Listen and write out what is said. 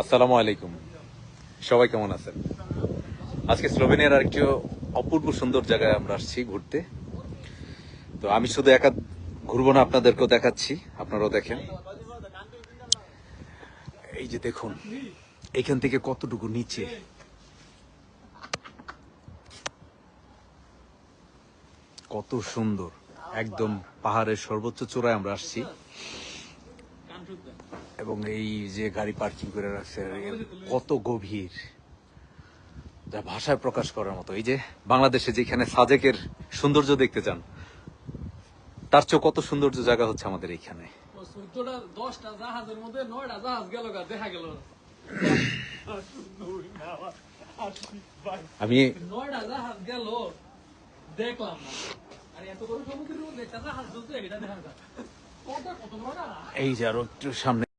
আসসালামু আলাইকুম। সবাই কেমন আছেন? আজকে স্লোভেনিয়ার আরেকটি অপূর্ব সুন্দর জায়গায় আমরা আসছি ঘুরতে। তো আমি শুধু একা ঘুরবো না, আপনাদেরকেও দেখাচ্ছি, আপনারাও দেখেন। এই যে দেখুন, এখান থেকে কতটুকু নিচে, কত সুন্দর। একদম পাহাড়ের সর্বোচ্চ চূড়ায় আমরা আসছি এবং এই যে গাড়ি পার্কিং করে রাখছে, কত গভীর, যা ভাষায় প্রকাশ করার মতো। এই যে বাংলাদেশে যেখানে সাজেকের সৌন্দর্য দেখতে চান, তার চেয়ে কত সৌন্দর্য জায়গা হচ্ছে আমাদের এইখানে। 10টা জাহাজের মধ্যে 9টা জাহাজ গেল, দেখা গেল আমি 9টা জাহাজ গেল, দেখলাম না। আর এত বড় সমুদ্রের মধ্যে একটা জাহাজ চলছে, এটা দেখা যায় কত বড় না। এই যে আরো একটু সামনে